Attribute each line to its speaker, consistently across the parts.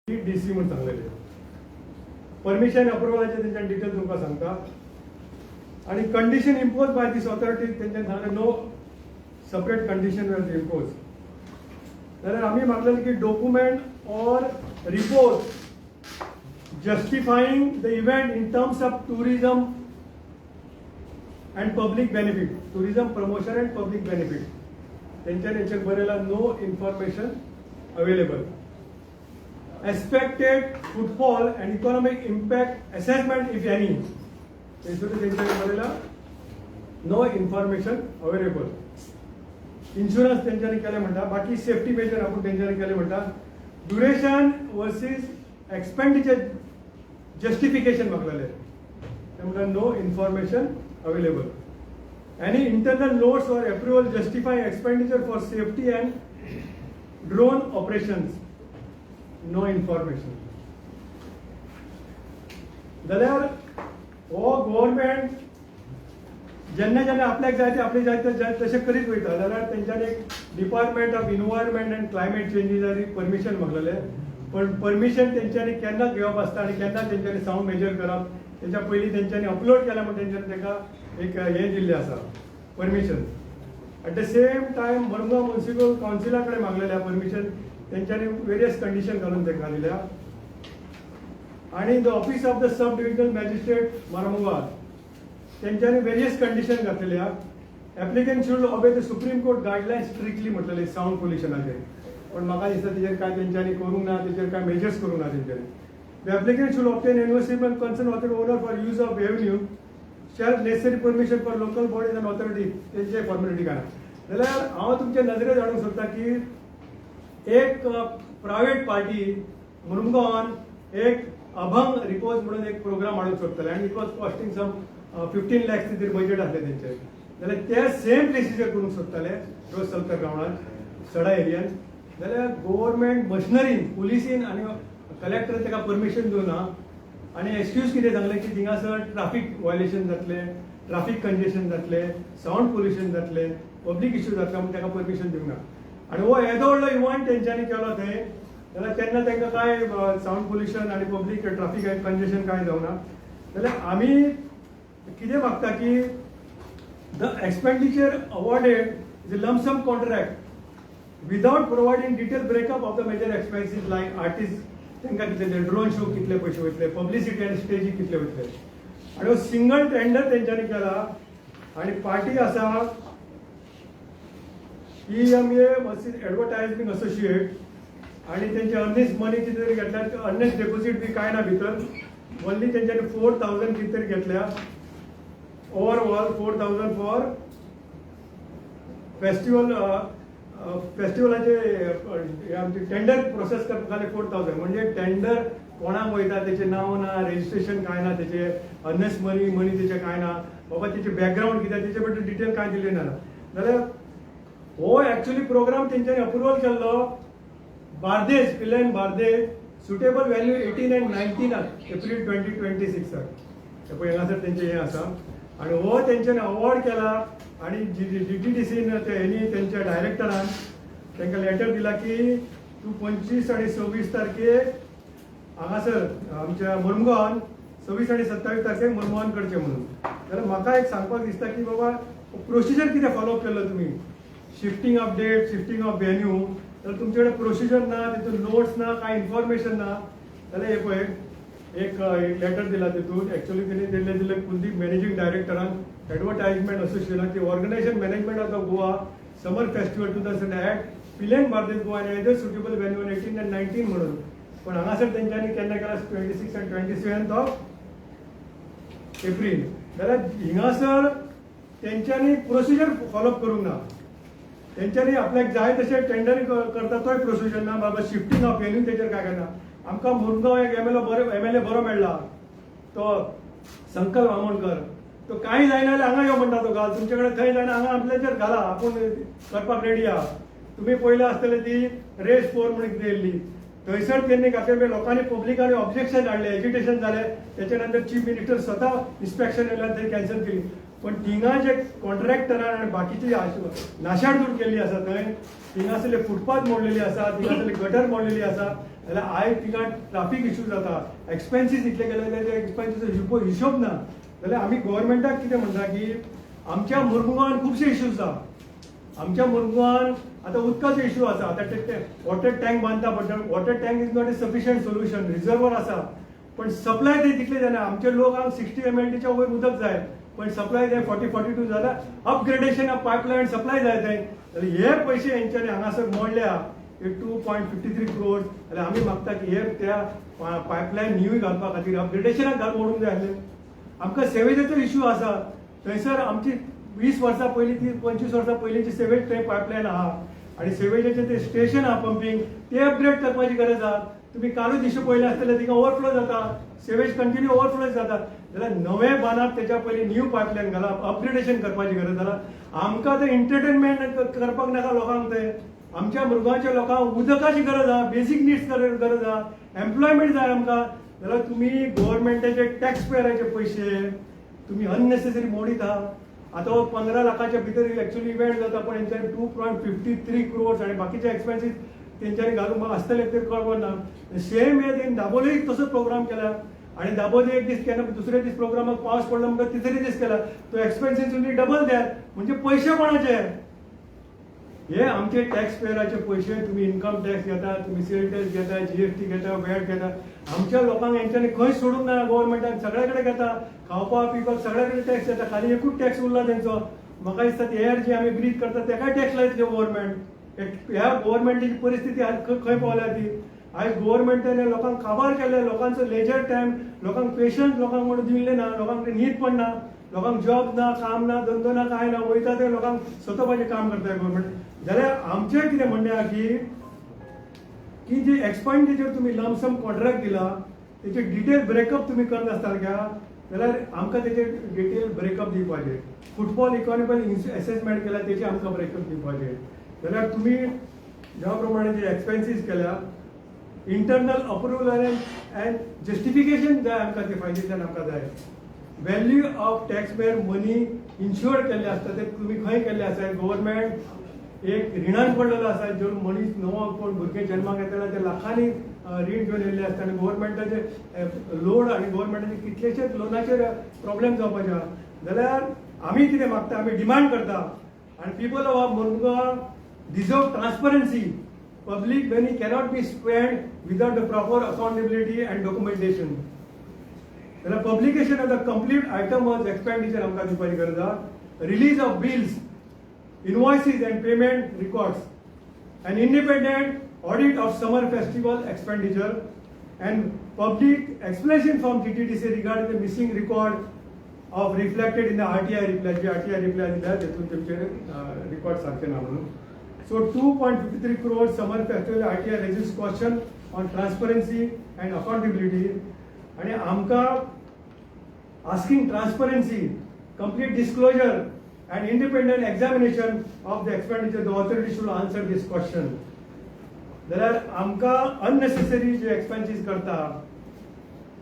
Speaker 1: DC म्हणून सांगलेले permission अप्रुवलाचे त्यांच्या detail तुमकां सांगता आणि condition impose by this authority त्यांच्यानी सांगले no separate condition will impose जाल्यार आमी मागलेले की document or report justifying the event in terms of tourism and public benefit tourism promotion and public benefit त्यांच्यानी हेचेर बरयला no information available expected footfall and economic impact assessment if any no information available insurance त्यांच्यानी केले म्हणता बाकी safety measure आपण त्यांच्यानी केले म्हणता ड्युरेशन वर्सेस एक्सपेंडिचर जस्टिफिकेशन मागलेले ते म्हणटा no information available any internal notes or approval justifying expenditure for safety and drone operations no information जाल्यार हो गव्हर्नमेंट जेन्ना जेन्ना आपल्याक जाय ते आपले जाय ते तशें करीत वयता जाल्यार तेंच्यांनी एक department of environment and climate चेंजीसांनी परमिशन मागलेलें पण परमिशन तेंच्यांनी केन्ना घेवप आसता आनी केन्ना तेंच्यांनी सावंड मेजर करप तेच्या पयलीं तेंच्यांनी अपलोड केल्या म्हणून तेंच्यांनी ताका एक हें दिल्लें आसा permission at the same time Madgaon municipal कावन्सिला कडेन मागलेल्या परमिशन तेंच्यांनी वेरियस कंडिशन घालून ताका दिल्या आणि the office of the sub divisional magistrate Madgaon तेंच्यांनी वेरियस कंडिशन घातलेल्या applicant should obey the supreme court guidelines strictly म्हटलेले सावंड पोल्युशनाचेर पण म्हाका दिसता तेजेर काय तेंच्यांनी करूंक ना तेजेर काय मेजर्स करूंक ना तेंच्यांनी the applicant should obtain NOC concern authority owner for use of avenue share necessary permission for local bodies and authority तेंचे फॉर्मेलिटी काय जाल्यार हांव तुमचे नजरेर हाडूंक सोदता की एक प्रायव्हेट पार्टी मुरमुगांवान एक अभंग रिपोज म्हणून एक प्रोग्राम हाडूंक सोदताले आनी it was costing some 15 lakhs तरी बजेट आसले तेंचे जाल्यार त्या सेम प्लेसीचेर करूंक सोदताले रोज सल्कर ग्रावंडार सडा एरियान जाल्यार गव्हर्नमेंट मशिनरीन पुलिसीन आनी कलेक्टर ताका परमिशन दिवना आनी एक्सक्यूज कितें सांगलें की थिंगासर ट्राफीक वायलेशन जातले ट्राफीक कंजेशन जातले सावंड पोल्युशन जातले पब्लीक इश्यू जातले म्हणून ताका परमिशन दिवना आणि हो येदो व्हडलो इव्हेंट तेंच्यांनी केलो थंय जाल्यार तेन्ना तांकां काय सावंड पोल्युशन आनी पब्लीक ट्राफीक कंजेशन काय जावना जाल्यार आमी कितें मागता की the expenditure awarded is a lumpsum contract without providing detail breakup of the major expenses like artist तांकां कितले ड्रोन शो कितले पयशे वयतले पब्लिसिटी आनी स्टेजीक कितले वयतले आनी हो सिंगल टेंडर तेंच्यांनी केला आनी पार्टी आसा EMA वर्सेस एडवर्टायझिंग असोसिएट आणि त्यांचे अर्निस्ट मनी किती तरी घेतल्यात अर्निस्ट डेपोजिट बी काय ना भितर ओन्ली तेंच्यांनी 4000 किती तरी घेतल्या ओवरऑल 4000 फॉर फेस्टिवलाचे आमचे टेंडर प्रोसेस करपाक 4000 म्हणजे टेंडर कोणाक वयता तेचें नांव ना रेजिस्ट्रेशन काय ना तेचे अर्निस्ट मनी तेचे काय ना बाबा तेचे बॅकग्राऊंड कितें तेचे बद्दल डिटेल काय दिले ना जाल्यार हो एक्चुअली प्रोग्राम तेंच्यांनी अप्रुवल केल्लो Bardez Pilerne Bardez suitable value 18 and 19 April 2026 हे पळय हांगासर तेंचे हें आसा आनी हो तेंच्यांनी अवॉर्ड केला आनी DTDCन हेणी तेंच्या डायरेक्टरान तांकां लेटर दिला की तूं 25 आणि 26 तारखेक हांगासर आमच्या मुरमुगांवान 26 आणि 27 तारखेक मुरमुगांवान करचें म्हणून जाल्यार म्हाका एक सांगपाक दिसता की बाबा प्रोसिजर कितें फॉलो केल्लो तुमी shifting of date shifting of venue तर तुमचे कडेन प्रोसिजर ना तितून नोट्स ना काय इन्फॉर्मेशन ना जाल्यार हे पळय एक लेटर दिला तितून एक्चुअली तेणी दिले कुलदीप मॅनेजिंग डायरेक्टरान एडवर्टायजमेंट असोसिएशनाची organization management of the Goa summer festival 2000 at Pilerne Bardez Goa आनी एदर सुटेबल व्हेन्यू 18 and 19 म्हणून पण हांगासर तेंच्यांनी केन्ना केला 26 and 27 ऑफ एप्रील जाल्यार हिंगासर तेंच्यांनी प्रोसिजर फॉलोअप करूंक ना तेंच्यांनी आपल्याक जाय तशें टेंडर करता तोय प्रोसिजर ना बाबा शिफ्टिंग ऑफ व्हेन्यू तेचेर काय करना आमकां मुरगांव एक MLA बरो मेळ्ळा तो संकल्प आमोणकर तो कांय जायना जाल्यार हांगा यो म्हणटा तो घाल तुमचे कडेन थंय जायना हांगा आपल्याचेर घाला आपूण करपाक रेडी आहा तुमी पयले आसतले ती रेस 4 म्हणून कितें येयल्ली थंयसर तेणी घातले लोकांनी पब्लिकांनी ऑब्जेक्शन हाडले एजिटेशन जालें तेच्या नंतर चीफ मिनिस्टर स्वता इन्स्पेक्शन येयल्यान थंय कॅन्सल केली पण थिंगा जे कॉन्ट्रॅक्टरान आनी बाकीची नाशाडूड केल्ली आसा थंय थिंगासरले फुटपाथ मोडलेली आसा थिंगासरली गटर मोडलेली आसा जाल्यार आयज तिका ट्राफीक इश्यू जाता, एक्सपेन्सीस इतले गेले जाल्यार त्या एक्सपेन्सीचो हिशोब ना, जाल्यार आमी गोवोरमेंटाक कितें म्हणटा की आमच्या मुरमुगांवान खुबशे इश्यूज आसा. आमच्या मुरमुगांवान आतां उदकाचो इश्यू आसा. आतां ते वॉटर टँक बांदता पडटा. Water tank is not a sufficient solution. Reservoir आसा पण सप्लाय ते तितले जायना. आमचे लोकांक 60 MLTच्या वयर उदक जाय पण सप्लाय जाय 40-42 जाल्यार अपग्रेडेशन ऑफ पायपलायन सप्लाय जाय थंय. जाल्यार हे पयशे हेंच्यांनी हांगासर मोडल्या 2.53 crores. जाल्यार आमी मागता की हे त्या पायपलायन न्यूय घालपा खातीर अपग्रेडेशनाक मोडूंक जाय आसलें. आमकां सेवेजेचो इश्यू आसा. थंयसर आमची 20 वर्सां पयलीं ती 25 वर्सां पयलींची सेवेज थंय पायपलायन आहा आनी सेवेजेचें ते स्टेशन आहा पंपींग ते अपग्रेड करपाची गरज आहा. तुम्ही कालूच दिश्यो पयले आसतले तिका ओवरफ्लो जाता, सेवेज कंटिन्यू ओवरफ्लो जाता. जाल्यार नवे बांदप तेच्या पयलीं न्यू पायपलायन घालप, अपग्रेडेशन करपाची गरज आहा. आमकां ते एंटरटेनमेंट करपाक नाका लोकांक. ते आमच्या मुरगांवच्या लोकांक उदकाची गरज आहा, बेसीक निड्स गरज आहा, एम्प्लॉयमेंट जाय आमकां. जाल्यार तुमी गोव्हर्मेंटाचे टॅक्स पेयराचे पयशे तुम्ही अननेसेसरी मोडीत आहा. आतां 15 लाखाच्या भितर एक्चुअली इव्हेंट जाता पण हेंच्यांनी 2.53 crores आणि बाकीचे एक्सपेन्सीस तेंच्यांनी घालूंक आसतले ते कळना. सेम हे तेणी दाबोलेय तसो प्रोग्राम केला आणि दाबोले एक दीस केला, दुसरे दीस प्रोग्रामाक पावस पडलो म्हणटा तिसरे दीस केला. तो एक्सपेन्सीस तुमी डबल द्यात. म्हणजे पयशे कोणाचे? हे आमचे टॅक्स पेयराचे पयशे. तुम्ही इन्कम टॅक्स घेता, तुम्ही सेल टॅक्स घेता, GST घेता, वॅट घेता. आमच्या लोकांक हेंच्यांनी खंय सोडूंक ना. गोव्हर्मेंटान सगळे कडेन घेता, खावपाक पिवपाक सगळे कडेन टॅक्स घेता. खाली एकूच टॅक्स उरला तेंचो. म्हाका दिसता एअर जी आमी ब्रीथ करता तेकाय टॅक्स लायतले गोव्हर्मेंट. ह्या गोव्हर्मेंटाची परिस्थिती खंय पावल्या ती. आयज गोव्हर्मेंटान लोकांक काबार केले. लोकांचो लेजर टायम, लोकांक पेशन्स लोकांक म्हणून दिल्ले ना. लोकांक न्हीद पडना, लोकांक जॉब ना, काम ना, धंदो ना, काय ना. वयता ते लोकांक स्वतःचें काम करता गोव्हर्मेंट. जाल्यार आमचें कितें म्हणणें आहा की जी एक्सपेंडिचर तुम्ही लमसम कॉन्ट्रॅक्ट दिला तेचे डिटेल ब्रेकअप तुम्ही करत आसता जाल्यार आमकां तेचे डिटेल ब्रेकअप दिवपाचे. फुटबॉल इकॉनॉमिकल असेसमेंट केला तेचे आमकां ब्रेकअप दिवपाचे. जाल्यार तुम्ही ज्या प्रमाणे जे एक्सपेन्सीस केल्या इंटरनल अप्रुवल अँड जस्टिफिकेशन जाय आमकां ते फायदेच्यान आमकां जाय. Value of tax payer money इन्श्युअर केल्ले आसता ते तुम्ही खंय केल्ले आसा. गव्हर्मेंट एक रिणान पडलेलो आसा. जो मनीस नवो कोण भुरगे जन्माक येताना ते लाखांनी रीण घेवन येयल्ले आसता आनी गव्हर्मेंटाचे लोड आनी गव्हर्मेंटाचे कितलेशेच लोनाचेर प्रॉब्लेम जावपाचे आहा. जाल्यार आमी कितें मागता, आमी डिमांड करता आनी people of Mormugao deserve transparency. Public money cannot be spend without the proper accountability and documentation. जाल्यार publication of the complete item of expenditure आमकां दिवपाची गरज आहा. Release of bills, invoices and payment records, an independent audit of summer festival expenditure, and public explanation from GTDC regarding the missing record of reflected in the RTI reply. जे RTI reply दिला तेतून तेमचे record सारखे ना म्हणून. So 2.53 crores summer festival RTI raises question on transparency and accountability. आणि आमकां asking transparency, complete disclosure and independent examination of the expenditure. The authority should answer this question. जाल्यार आमकां अननेसेसरी जे एक्सपेन्सीस करता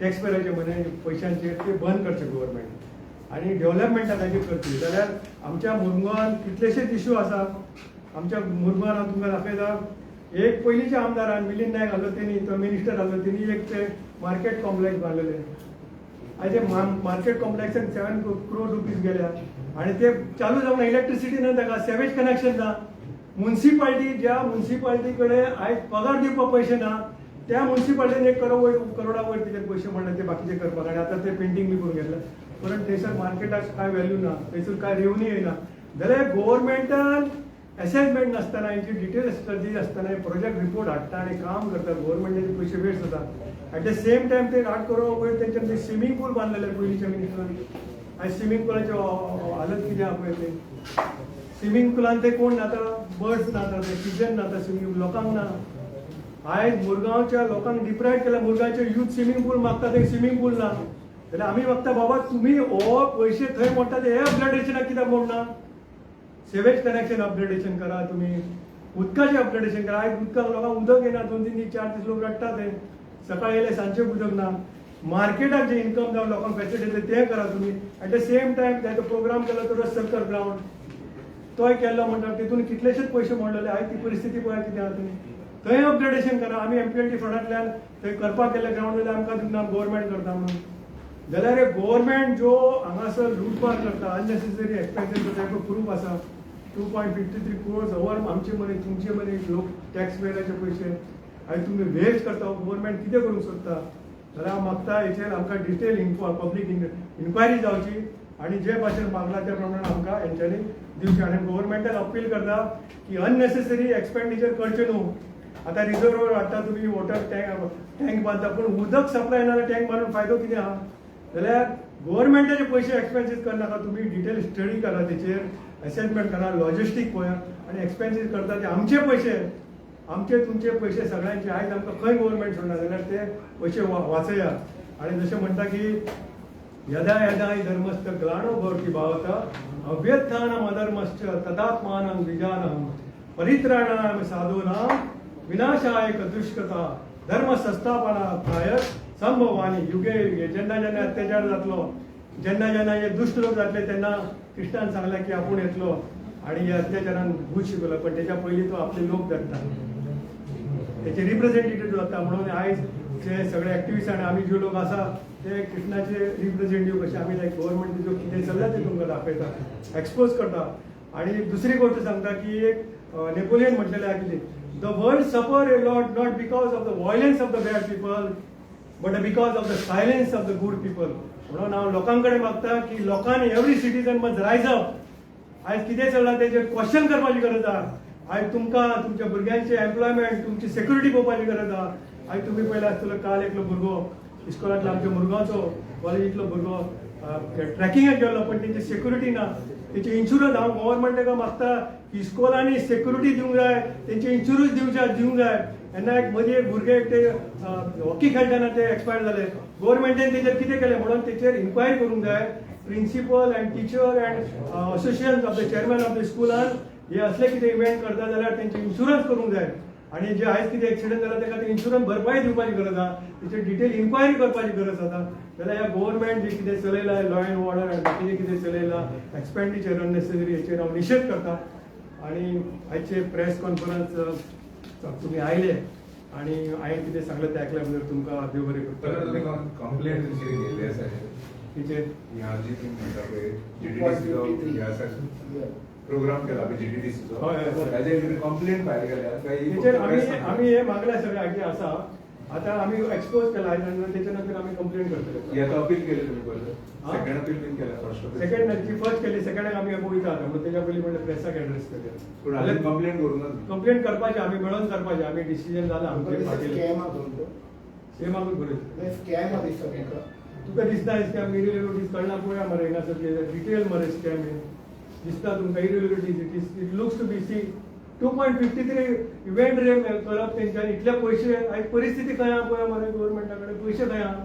Speaker 1: टॅक्स पेयराचे मनी पयशांचे ते बंद करचे गव्हर्मेंट आनी डेव्हलपमेंटा खातीर करची. जाल्यार आमच्या मुरगांवान कितलेशेच इश्यू आसा. आमच्या मुरगांवान हांव तुमकां दाखयता. एक पयलींच्या आमदारान मिलिंद नायक आहलो तेणी, तो मिनिस्टर आहलो, तेणी एक ते मार्केट कॉम्प्लेक्स बांदलेले. आयज मार्केट कॉम्प्लेक्सान 7 crore rupees गेल्या आणि ते चालू जावन इलेक्ट्रिसिटी ना, ताका सेवेज कनेक्शन ना. म्युन्सिपाल्टी ज्या म्युन्सिपाल्टी कडेन आयज पगार दिवपाक पयशे ना त्या म्युन्सिपाल्टीन 1 करोडा वयर तिचे पयशे म्हणले ते बाकीचे करपाक आनी आतां ते पेंटींग बी करून घेतले. पण थंयसर मार्केटाक काय व्हॅल्यू ना, थंयसर काय रेवन्यू येना. जाल्यार गव्हर्मेंटान असेसमेंट नासतना, हेंची डिटेल स्टडी आसतना प्रोजेक्ट रिपोर्ट हाडटा आनी काम करता. गव्हर्मेंटाचे पयशे वेस्ट जाता. एट द सेम टायम ते 8 करोडा वयर तेंच्यानी स्विमींग पूल बांदलेले पयलींच्या मिनिस्टरान. आयज स्विमींग पुलाच्यो हालत कितें आहा पळय ते. स्विमींग पुलान ते कोण नाता, बर्ड्स नाता, ते सिजन नाता, स्विमींग लोकांक ना. आयज मुरगांवच्या लोकांक डिप्रायव केल्या. मुरगांवचे यूथ स्विमींग पूल मागता ते स्विमींग पूल ना. जाल्यार आमी मागता बाबा तुम्ही हो पयशे थंय मोडटा ते हे अपग्रेडेशनाक कित्याक मोडना. सेवेज कनेक्शन अपग्रेडेशन करा, तुम्ही उदकाचें अपग्रेडेशन करा. आयज उदकाक लोकांक उदक येना, 2-3 दीस 4 दीस लोक रडटा ते. सकाळी येयले सांजचे उदक ना. मार्केटाक जे इन्कम जावन लोकांक फॅसिलिटी ते करा तुम्ही. एट द सेम टायम त्याचो प्रोग्राम केलो तो सर्कल ग्राउंड तोय केल्लो म्हणटा तितून कितलेशेच पयशे मोडलेले. आयज ती परिस्थिती पळय कितें आहा तुम्ही. थंय अपग्रेडेशन करा. आमी MPLT फंडांतल्यान थंय करपाक गेले ग्राउंड जाल्यार आमकां दिना गव्हर्मेंट करता म्हणून. जाल्यार हे गव्हर्मेंट जो हांगासर लुटपार करता अननेसेसरी एक्सपेन्सीस करता हेका प्रूफ आसा. 2.53 crores ओवर आमचे मनी तुमचे मनी लोक टॅक्स पेयराचे पयशे आनी तुमी वेस्ट करता. गव्हर्मेंट कितें करूंक सोदता जाल्यार हांव मागता हेचेर आमकां डिटेल पब्लीक इन्क्वायरी जावची आनी जे भाशेन मागला त्या प्रमाणे आमकां हेंच्यांनी दिवचें. आनी गव्हर्मेंटाक अपील करता की अननेसेसरी एक्सपेंडिचर करचे न्हू. आतां रिजर्वर हाडटा तुमी वॉटर टँक बांदता पूण उदक सप्लाय नाल्यार टँक बांदून फायदो कितें आहा. जाल्यार गव्हर्मेंटाचे पयशे एक्सपेन्सीस करनाका. तुमी डिटेल स्टडी करा तेचेर असेसमेंट करा लॉजिस्टीक पळया आनी एक्सपेन्सीस करता ते आमचे पयशे आमचे तुमचे पयशे सगळ्यांचे. आयज आमकां खंय गव्हर्मेंट सोडना जाल्यार ते पयशे वाचया. आनी जशें म्हणटा की यदा यदा हि धर्मस्थ ग्लानो भवति भारत अभ्युत्थानम् अधर्मश्च तदात्मानं द्विजानहम् परित्राणाय साधूनां विनाशाय दुष्कृता धर्म संस्थापनार्थाय संभवानी युगे युगे. जेन्ना जेन्ना अत्याचार जातलो जेन्ना जेन्ना हे दुष्ट लोक जातले तेन्ना कृष्णान सांगलें की आपूण येतलो आनी हे अत्याचारान भूत शिकयलो. पण तेच्या पयलीं तो आपले लोक धरता तेचे रिप्रेझेंटेटिव्ह जाता. म्हणून आयज जे सगळे एक्टिविस्ट आनी आमी जे लोक आसा ते कृष्णाचे रिप्रेझेंटेटिव्ह कशे आमी लायक गव्हर्मेंट कितें चल्ला ते तुमकां दाखयता एक्सपोज करता. आनी दुसरी गोष्ट सांगता की एक नेपोलियन म्हटलेलें आयकली द वर्ल्ड सफर a lot not because of the violence of the bad people but because of the silence of the good people. म्हणून हांव लोकां कडेन मागता की लोकांनी एवरी सिटीजन मस्ट रायज अप. आयज कितें चल्लां तेजेर क्वेश्चन करपाची गरज आहा. आयज तुमकां तुमच्या भुरग्यांचे एम्प्लॉयमेंट तुमची सेक्युरिटी पळोवपाची गरज आहा. आयज तुमी पळयला आसतलो काल एकलो भुरगो इस्कॉलांतलो आमच्या मुरगांवचो कॉलेजींतलो भुरगो ट्रॅकिंगाक गेल्लो पण तेची सेक्युरिटी ना. तेचे इन्शुरन्स हांव गव्हर्मेंटाका मागता की इस्कॉलांनी सेक्युरिटी दिवंक जाय तेंचे इन्शुरन्स दिवंक जाय. तेन्ना एक मदीं एक भुरगे ते हॉकी खेळटाना ते एक्सपायर जाले. गव्हर्मेंटान तेचेर कितें केलें म्हणून तेचेर इन्क्वायरी करूंक जाय. Principal and teacher and association of the chairman of the स्कुलान हे असले कितें इव्हेंट करता जाल्यार तेंचे इन्शुरन्स करूंक जाय. आनी जे आयज कितें एक्सिडंट जाला ताका ते इन्शुरन्स भरपाई दिवपाची गरज आहा. तेचेर डिटेल इन्क्वायरी करपाची गरज आसा. जाल्यार ह्या गव्हर्मेंट जे कितें चलयला लॉ अँड ऑर्डर आनी बाकीचें कितें चलयला एक्सपेंडिचर अननेसेसरी हेचेर हांव निशेध करता. आनी आयचे प्रेस कॉन्फरन्स तुमी आयले आनी हांवें कितें सांगलें तें आयकल्या बद्दल तुमकां देव बरें करता.
Speaker 2: कंप्लेंट केल्ली आसा
Speaker 1: तेचेर
Speaker 2: ह्या जी तुम्ही म्हणटा पळय जीडीडीसीचो हे आसा प्रोग्राम केला जीडीडीसीचो ताजेर कंप्लेंट फायल केल्या
Speaker 1: तेचेर आमी हे मागल्या सगळ्यांचे आसा. आतां आमी एक्सपोज केला आनी तेच्या नंतर आमी कंप्लेंट करतले.
Speaker 2: आता अपील केले तुम्ही परत सेकंड अपील बीन केला फर्स्ट
Speaker 1: सेकंड फर्स्ट केली सेकंडाक आमी पळयता म्हणून तेच्या पयलीं म्हणलें प्रेसाक एड्रेस केले.
Speaker 2: पूण हालीं कंप्लेंट करूं ना.
Speaker 1: कंप्लेंट करपाचें आमी मेळोन करपाचें. आमी डिसिजन जालां आमचे पार्टी सेम आमी बरयता. तुका दिसता स्कॅम इरेग्युलरिटीज कळना पळया मरे हिंगासर डिटेल मरे स्कॅम दिसता तुमकां irregularities it looks to be C 2.53 event रेम करप तेंच्यांनी इतले पयशे आयज परिस्थिती खंय आहा पळय मरे गव्हर्मेंटा कडेन पयशे खंय आहा.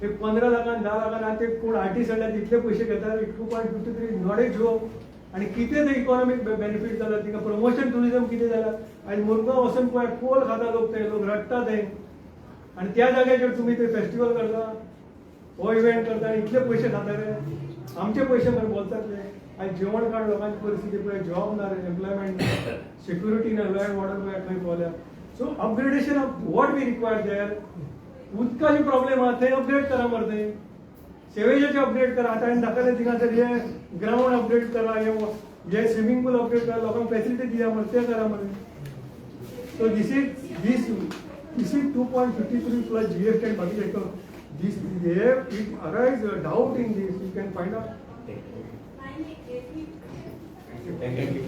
Speaker 1: एक 15 लाखान 10 लाखान आतां कोण आर्टिस्ट हाडल्यार इतले पयशे घेता 2.53 नॉट ए जोक. आनी कितें ते इकॉनॉमीक बेनिफीट जाला तिका प्रमोशन टुरिजम कितें जाला. आयज मुरगांव वचून पळय कोल खाता लोक ते लोक रडटा थंय आनी त्या जाग्याचेर तुमी ते फेस्टिवल करता हो इव्हेंट करता आनी इतले पयशे खाता रे. आमचे पयशे मरे बोलतातले. आयज जेवण काड लोकांची परिस्थिती पळय जॉब ना रे एम्प्लॉयमेंट ना सेक्युरिटी ना लॉ अँड ऑर्डर पळय खंय पावल्या. So upgradation of what we require there. उदकाची प्रॉब्लेम आहा थंय अपग्रेड करा मरे थंय. सेवेजाचे अपग्रेड करा. आतां हांवें दाखयलें थिंगासर हे ग्राउंड अपग्रेड करा हे स्विमींग पूल अपग्रेड करा लोकांक फॅसिलिटी दिया मरे ते करा मरे. So this is 2.53 plus GST and बाकीचे this it arise a doubt in this you can find out.
Speaker 2: Thank you.